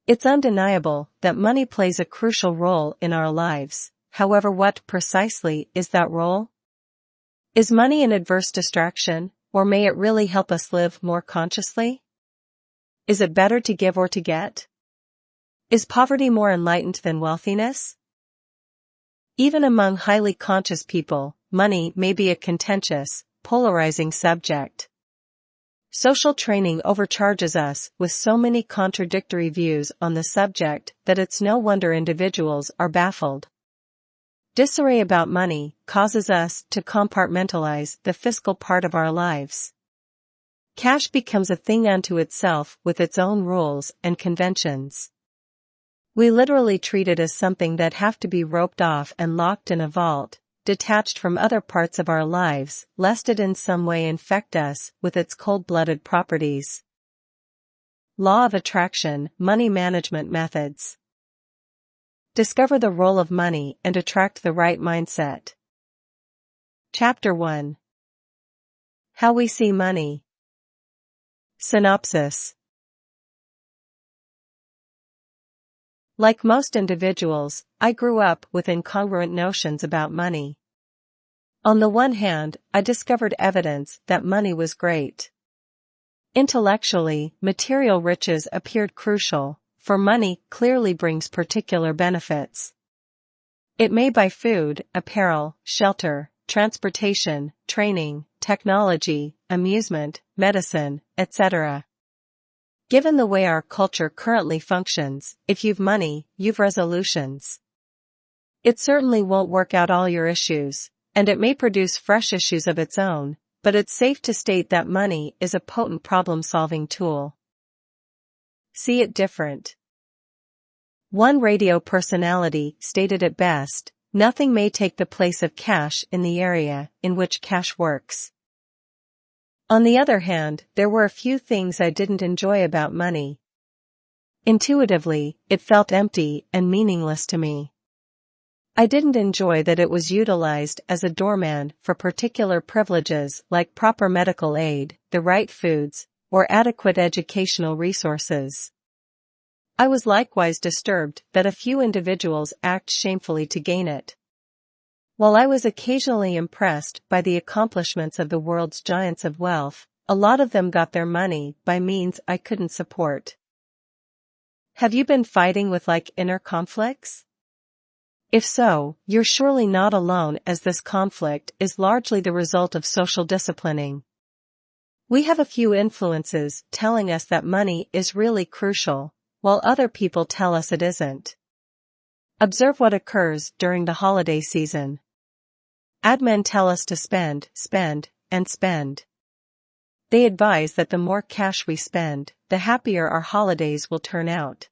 It's undeniable that money plays a crucial role in our lives. However, what precisely is that role? Is money an adverse distraction, or may it really help us live more consciously? Is it better to give or to get? Is poverty more enlightened than wealthiness? Even among highly conscious people, money may be a contentious, polarizing subject. Social training overcharges us with so many contradictory views on the subject that it's no wonder individuals are baffled. Disarray about money causes us to compartmentalize the fiscal part of our lives. Cash becomes a thing unto itself with its own rules and conventions. We literally treat it as something that have to be roped off and locked in a vault, detached from other parts of our lives, lest it in some way infect us with its cold-blooded properties. Law of attraction, money management methods. Discover the role of money and attract the right mindset. Chapter 1. How we see money. Synopsis. Like most individuals, I grew up with incongruent notions about money. On the one hand, I discovered evidence that money was great. Intellectually, material riches appeared crucial, for money clearly brings particular benefits. It may buy food, apparel, shelter, transportation, training, technology, amusement, medicine, etc. Given the way our culture currently functions, if you've money, you've resolutions. It certainly won't work out all your issues, and it may produce fresh issues of its own, but it's safe to state that money is a potent problem-solving tool. See it different. One radio personality stated it best, nothing may take the place of cash in the area in which cash works. On the other hand, there were a few things I didn't enjoy about money. Intuitively, it felt empty and meaningless to me. I didn't enjoy that it was utilized as a doorman for particular privileges like proper medical aid, the right foods, or adequate educational resources. I was likewise disturbed that a few individuals act shamefully to gain it. While I was occasionally impressed by the accomplishments of the world's giants of wealth, a lot of them got their money by means I couldn't support. Have you been fighting with inner conflicts? If so, you're surely not alone, as this conflict is largely the result of social disciplining. We have a few influences telling us that money is really crucial, while other people tell us it isn't. Observe what occurs during the holiday season. Admin tell us to spend, spend, and spend. They advise that the more cash we spend, the happier our holidays will turn out.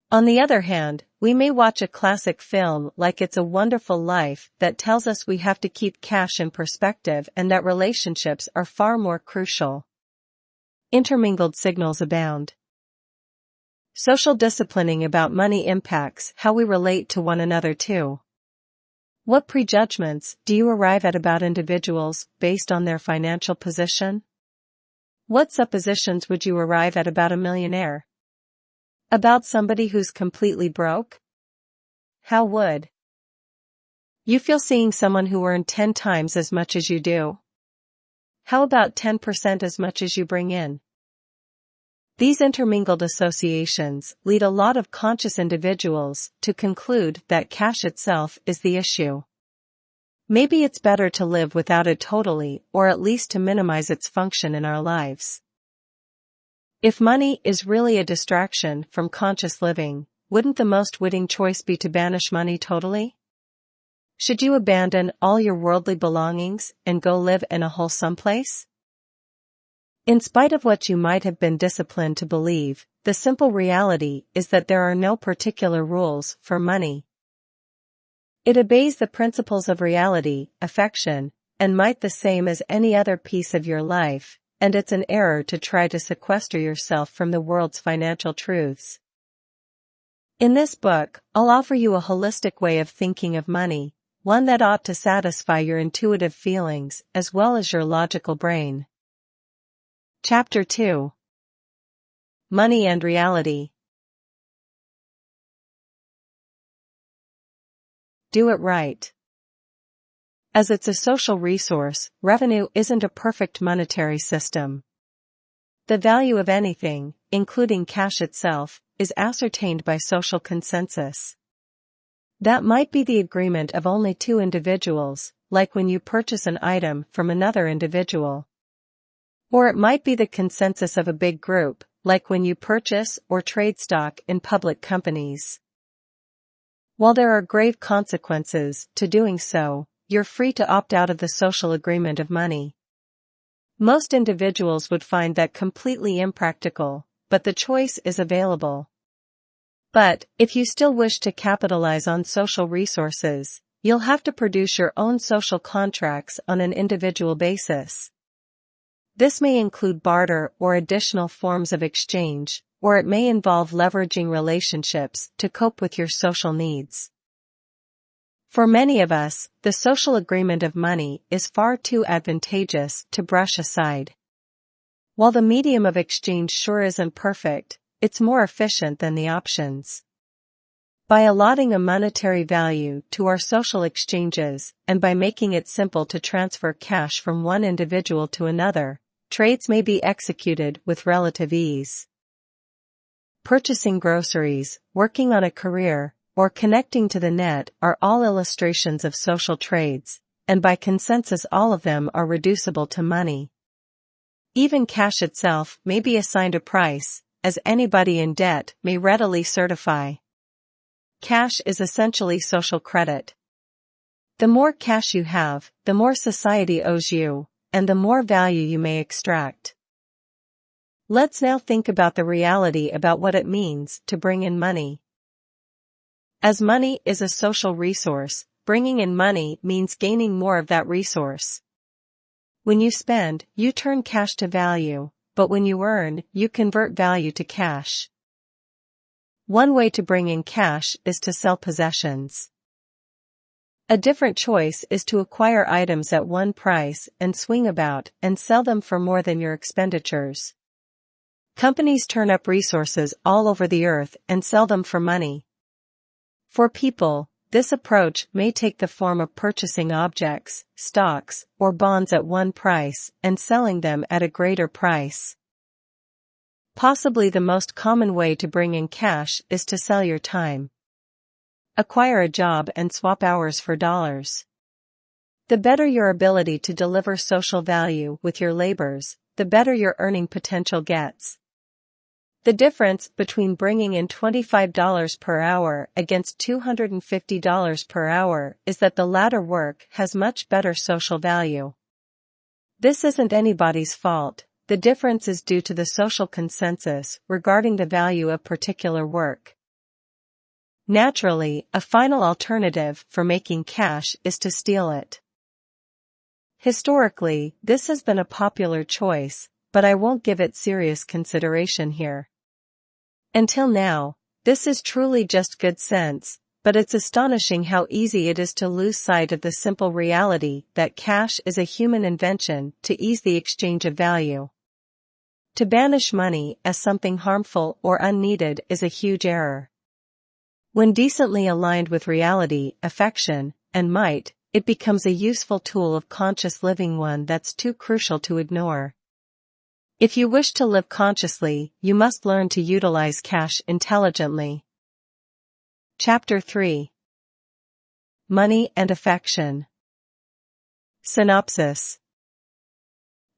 On the other hand, we may watch a classic film like It's a Wonderful Life that tells us we have to keep cash in perspective and that relationships are far more crucial. Intermingled signals abound. Social disciplining about money impacts how we relate to one another too. What prejudgments do you arrive at about individuals based on their financial position? What suppositions would you arrive at about a millionaire? About somebody who's completely broke? How would you feel seeing someone who earned 10 times as much as you do? How about 10% as much as you bring in? These intermingled associations lead a lot of conscious individuals to conclude that cash itself is the issue. Maybe it's better to live without it totally, or at least to minimize its function in our lives. If money is really a distraction from conscious living, wouldn't the most witting choice be to banish money totally? Should you abandon all your worldly belongings and go live in a wholesome place? In spite of what you might have been disciplined to believe, the simple reality is that there are no particular rules for money. It obeys the principles of reality, affection, and might the same as any other piece of your life, and it's an error to try to sequester yourself from the world's financial truths. In this book, I'll offer you a holistic way of thinking of money, one that ought to satisfy your intuitive feelings as well as your logical brain. Chapter 2. Money and Reality. do it right. As it's a social resource, revenue isn't a perfect monetary system. The value of anything, including cash itself, is ascertained by social consensus. That might be the agreement of only two individuals, like when you purchase an item from another individual. Or it might be the consensus of a big group, like when you purchase or trade stock in public companies. While there are grave consequences to doing so, you're free to opt out of the social agreement of money. Most individuals would find that completely impractical, but the choice is available. But, if you still wish to capitalize on social resources, you'll have to produce your own social contracts on an individual basis. This may include barter or additional forms of exchange, or it may involve leveraging relationships to cope with your social needs. For many of us, the social agreement of money is far too advantageous to brush aside. While the medium of exchange sure isn't perfect, it's more efficient than the options. By allotting a monetary value to our social exchanges, and by making it simple to transfer cash from one individual to another, trades may be executed with relative ease. Purchasing groceries, working on a career, or connecting to the net are all illustrations of social trades, and by consensus all of them are reducible to money. Even cash itself may be assigned a price, as anybody in debt may readily certify. Cash is essentially social credit. The more cash you have, the more society owes you, and the more value you may extract. Let's now think about the reality about what it means to bring in money. As money is a social resource, bringing in money means gaining more of that resource. When you spend, you turn cash to value, but when you earn, you convert value to cash. One way to bring in cash is to sell possessions. A different choice is to acquire items at one price and swing about and sell them for more than your expenditures. Companies turn up resources all over the earth and sell them for money. For people, this approach may take the form of purchasing objects, stocks, or bonds at one price and selling them at a greater price. Possibly the most common way to bring in cash is to sell your time. Acquire a job and swap hours for dollars. The better your ability to deliver social value with your labors, the better your earning potential gets. The difference between bringing in $25 per hour against $250 per hour is that the latter work has much better social value. This isn't anybody's fault, the difference is due to the social consensus regarding the value of particular work. Naturally, a final alternative for making cash is to steal it. Historically, this has been a popular choice, but I won't give it serious consideration here. Until now, this is truly just good sense, but it's astonishing how easy it is to lose sight of the simple reality that cash is a human invention to ease the exchange of value. To banish money as something harmful or unneeded is a huge error. When decently aligned with reality, affection, and might, it becomes a useful tool of conscious living, one that's too crucial to ignore. If you wish to live consciously, you must learn to utilize cash intelligently. Chapter 3. Money and Affection. Synopsis.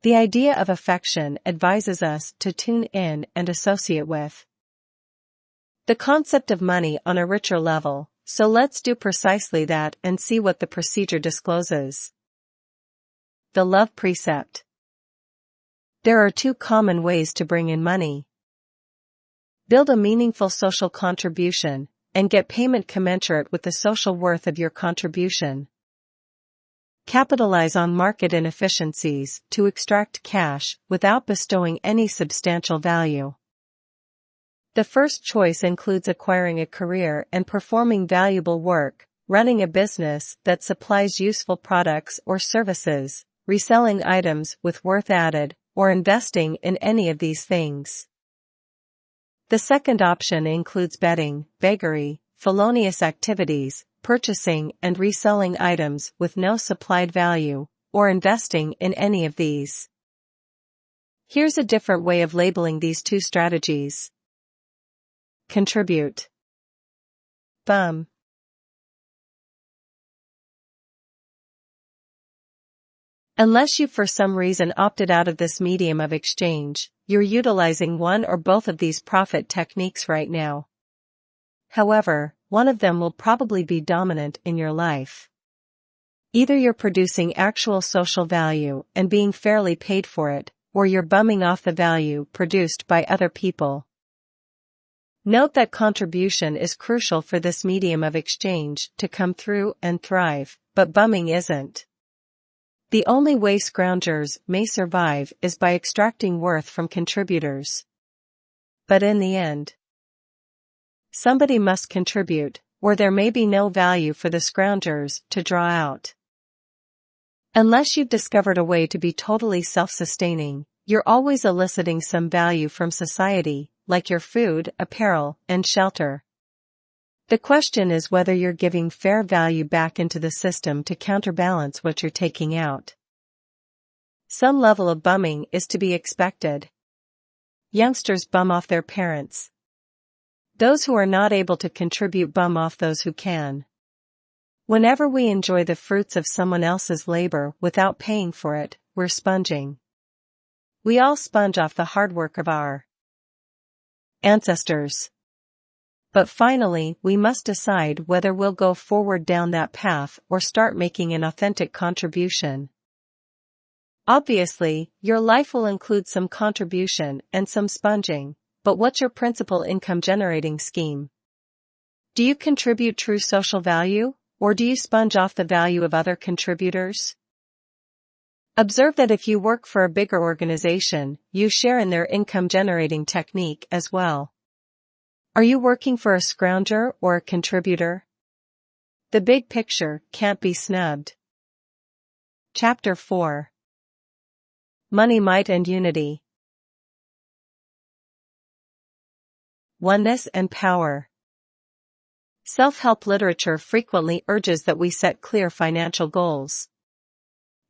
The idea of affection advises us to tune in and associate with the concept of money on a richer level, so let's do precisely that and see what the procedure discloses. The love precept. There are two common ways to bring in money. Build a meaningful social contribution, and get payment commensurate with the social worth of your contribution. Capitalize on market inefficiencies to extract cash without bestowing any substantial value. The first choice includes acquiring a career and performing valuable work, running a business that supplies useful products or services, reselling items with worth added, or investing in any of these things. The second option includes betting, beggary, felonious activities, purchasing and reselling items with no supplied value, or investing in any of these. Here's a different way of labeling these two strategies. Contribute. Bum. Unless you for some reason opted out of this medium of exchange, you're utilizing one or both of these profit techniques right now. However, one of them will probably be dominant in your life. Either you're producing actual social value and being fairly paid for it, or you're bumming off the value produced by other people. Note that contribution is crucial for this medium of exchange to come through and thrive, but bumming isn't. The only way scroungers may survive is by extracting worth from contributors. But in the end, somebody must contribute, or there may be no value for the scroungers to draw out. Unless you've discovered a way to be totally self-sustaining, you're always eliciting some value from society, like your food, apparel, and shelter. The question is whether you're giving fair value back into the system to counterbalance what you're taking out. Some level of bumming is to be expected. Youngsters bum off their parents. Those who are not able to contribute bum off those who can. Whenever we enjoy the fruits of someone else's labor without paying for it, we're sponging. We all sponge off the hard work of our ancestors. But finally, we must decide whether we'll go forward down that path or start making an authentic contribution. Obviously, your life will include some contribution and some sponging, but what's your principal income generating scheme? Do you contribute true social value, or do you sponge off the value of other contributors? Observe that if you work for a bigger organization, you share in their income generating technique as well. Are you working for a scrounger or a contributor? The big picture can't be snubbed. Chapter 4. Money, Might and Unity. Oneness and Power. Self-help literature frequently urges that we set clear financial goals.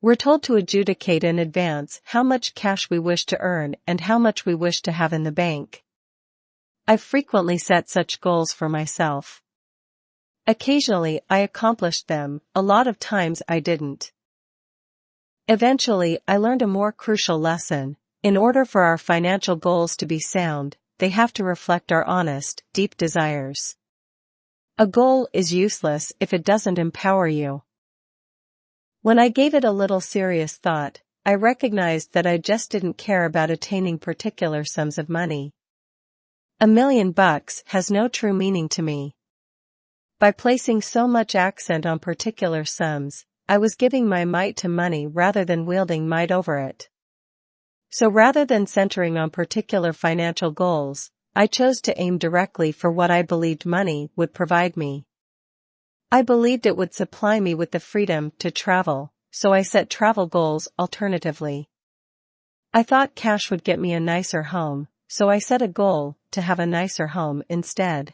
We're told to adjudicate in advance how much cash we wish to earn and how much we wish to have in the bank. I've frequently set such goals for myself. Occasionally I accomplished them, a lot of times I didn't. Eventually I learned a more crucial lesson. In order for our financial goals to be sound, they have to reflect our honest, deep desires. A goal is useless if it doesn't empower you. When I gave it a little serious thought, I recognized that I just didn't care about attaining particular sums of money. $1 million has no true meaning to me. By placing so much accent on particular sums, I was giving my might to money rather than wielding might over it. So rather than centering on particular financial goals, I chose to aim directly for what I believed money would provide me. I believed it would supply me with the freedom to travel, so I set travel goals alternatively. I thought cash would get me a nicer home, so I set a goal to have a nicer home instead.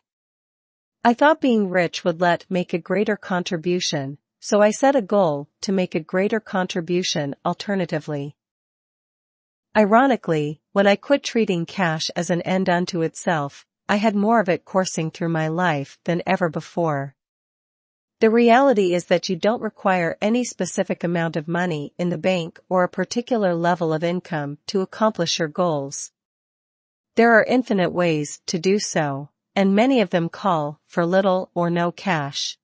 I thought being rich would make a greater contribution, so I set a goal to make a greater contribution alternatively. Ironically, when I quit treating cash as an end unto itself, I had more of it coursing through my life than ever before. The reality is that you don't require any specific amount of money in the bank or a particular level of income to accomplish your goals. There are infinite ways to do so, and many of them call for little or no cash.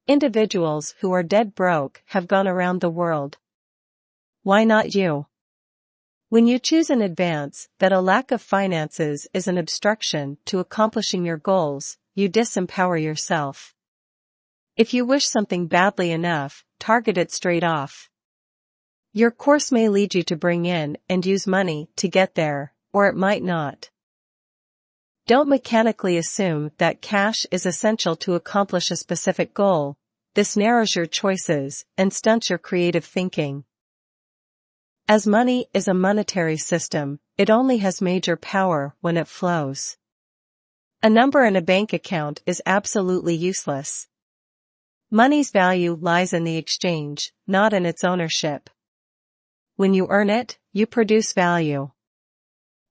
Individuals who are dead broke have gone around the world. Why not you? When you choose in advance that a lack of finances is an obstruction to accomplishing your goals, you disempower yourself. If you wish something badly enough, target it straight off. Your course may lead you to bring in and use money to get there, or it might not. Don't mechanically assume that cash is essential to accomplish a specific goal. This narrows your choices and stunts your creative thinking. As money is a monetary system, it only has major power when it flows. A number in a bank account is absolutely useless. Money's value lies in the exchange, not in its ownership. When you earn it, you produce value.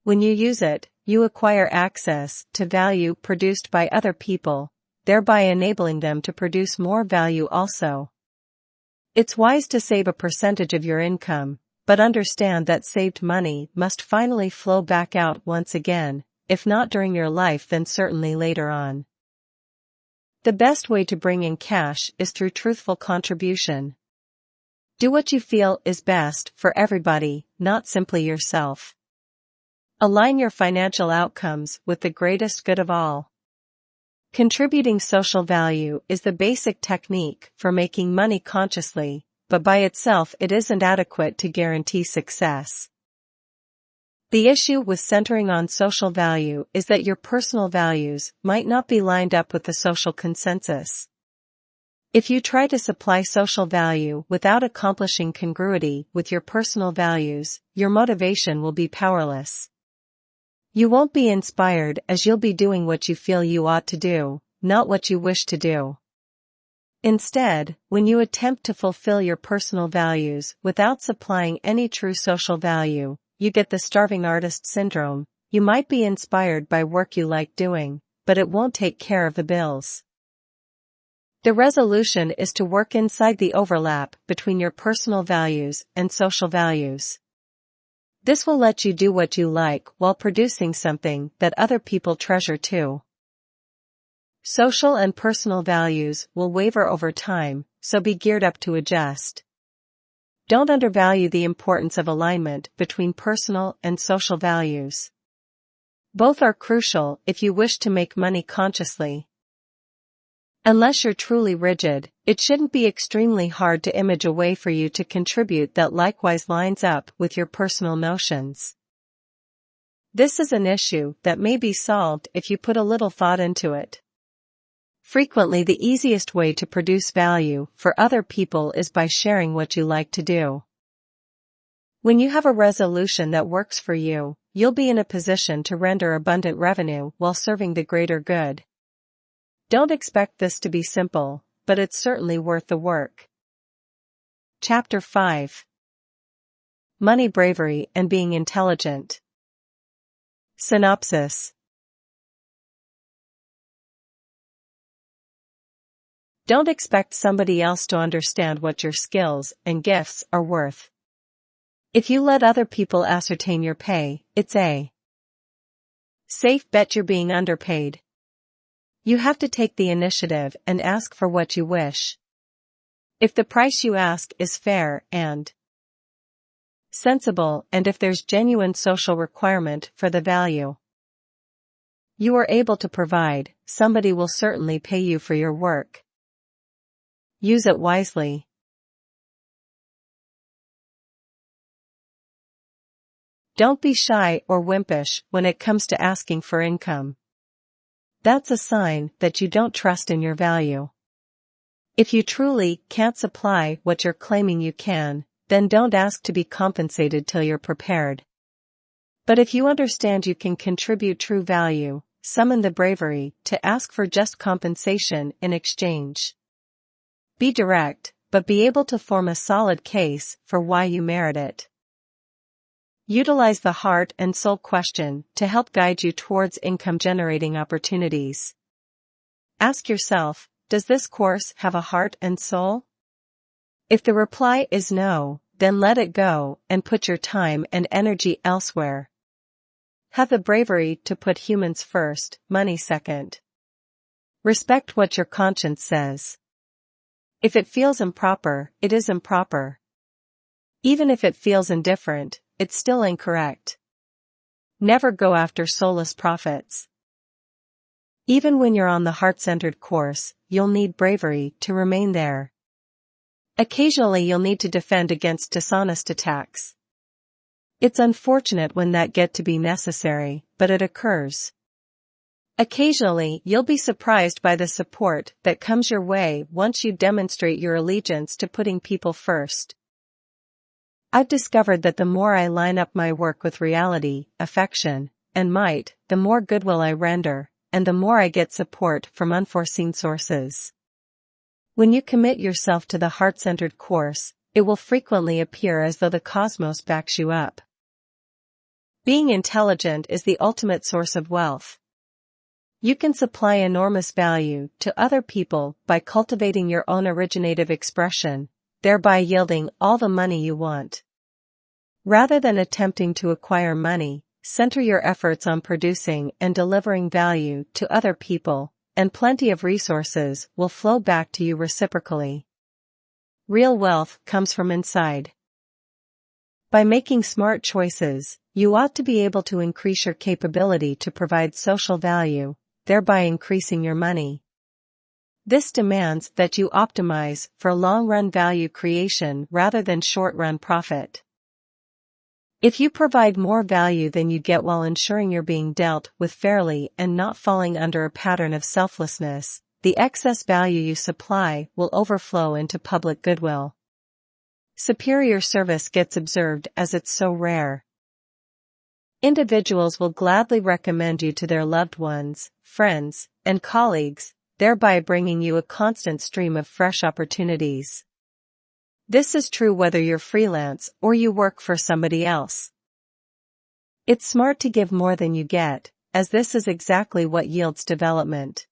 When you use it, you acquire access to value produced by other people, thereby enabling them to produce more value also. It's wise to save a percentage of your income, but understand that saved money must finally flow back out once again, if not during your life then certainly later on. The best way to bring in cash is through truthful contribution. Do what you feel is best for everybody, not simply yourself. Align your financial outcomes with the greatest good of all. Contributing social value is the basic technique for making money consciously, but by itself it isn't adequate to guarantee success. The issue with centering on social value is that your personal values might not be lined up with the social consensus. If you try to supply social value without accomplishing congruity with your personal values, your motivation will be powerless. You won't be inspired as you'll be doing what you feel you ought to do, not what you wish to do. Instead, when you attempt to fulfill your personal values without supplying any true social value, you get the starving artist syndrome. You might be inspired by work you like doing, but it won't take care of the bills. The resolution is to work inside the overlap between your personal values and social values. This will let you do what you like while producing something that other people treasure too. Social and personal values will waver over time, so be geared up to adjust. Don't undervalue the importance of alignment between personal and social values. Both are crucial if you wish to make money consciously. Unless you're truly rigid, it shouldn't be extremely hard to image a way for you to contribute that likewise lines up with your personal notions. This is an issue that may be solved if you put a little thought into it. Frequently, the easiest way to produce value for other people is by sharing what you like to do. When you have a resolution that works for you, you'll be in a position to render abundant revenue while serving the greater good. Don't expect this to be simple, but it's certainly worth the work. Chapter 5. Money Bravery and Being Intelligent. Synopsis. Don't expect somebody else to understand what your skills and gifts are worth. If you let other people ascertain your pay, it's a safe bet you're being underpaid. You have to take the initiative and ask for what you wish. If the price you ask is fair and sensible, and if there's genuine social requirement for the value you are able to provide, somebody will certainly pay you for your work. Use it wisely. Don't be shy or wimpish when it comes to asking for income. That's a sign that you don't trust in your value. If you truly can't supply what you're claiming you can, then don't ask to be compensated till you're prepared. But if you understand you can contribute true value, summon the bravery to ask for just compensation in exchange. Be direct, but be able to form a solid case for why you merit it. Utilize the heart and soul question to help guide you towards income-generating opportunities. Ask yourself, does this course have a heart and soul? If the reply is no, then let it go and put your time and energy elsewhere. Have the bravery to put humans first, money second. Respect what your conscience says. If it feels improper, it is improper. Even if it feels indifferent, it's still incorrect. Never go after soulless profits. Even when you're on the heart-centered course, you'll need bravery to remain there. Occasionally you'll need to defend against dishonest attacks. It's unfortunate when that get to be necessary, but it occurs. Occasionally you'll be surprised by the support that comes your way once you demonstrate your allegiance to putting people first. I've discovered that the more I line up my work with reality, affection, and might, the more goodwill I render, and the more I get support from unforeseen sources. When you commit yourself to the heart-centered course, it will frequently appear as though the cosmos backs you up. Being intelligent is the ultimate source of wealth. You can supply enormous value to other people by cultivating your own originative expression, thereby yielding all the money you want. Rather than attempting to acquire money, center your efforts on producing and delivering value to other people, and plenty of resources will flow back to you reciprocally. Real wealth comes from inside. By making smart choices, you ought to be able to increase your capability to provide social value, thereby increasing your money. This demands that you optimize for long-run value creation rather than short-run profit. If you provide more value than you get while ensuring you're being dealt with fairly and not falling under a pattern of selflessness, the excess value you supply will overflow into public goodwill. Superior service gets observed as it's so rare. Individuals will gladly recommend you to their loved ones, friends, and colleagues, thereby bringing you a constant stream of fresh opportunities. This is true whether you're freelance or you work for somebody else. It's smart to give more than you get, as this is exactly what yields development.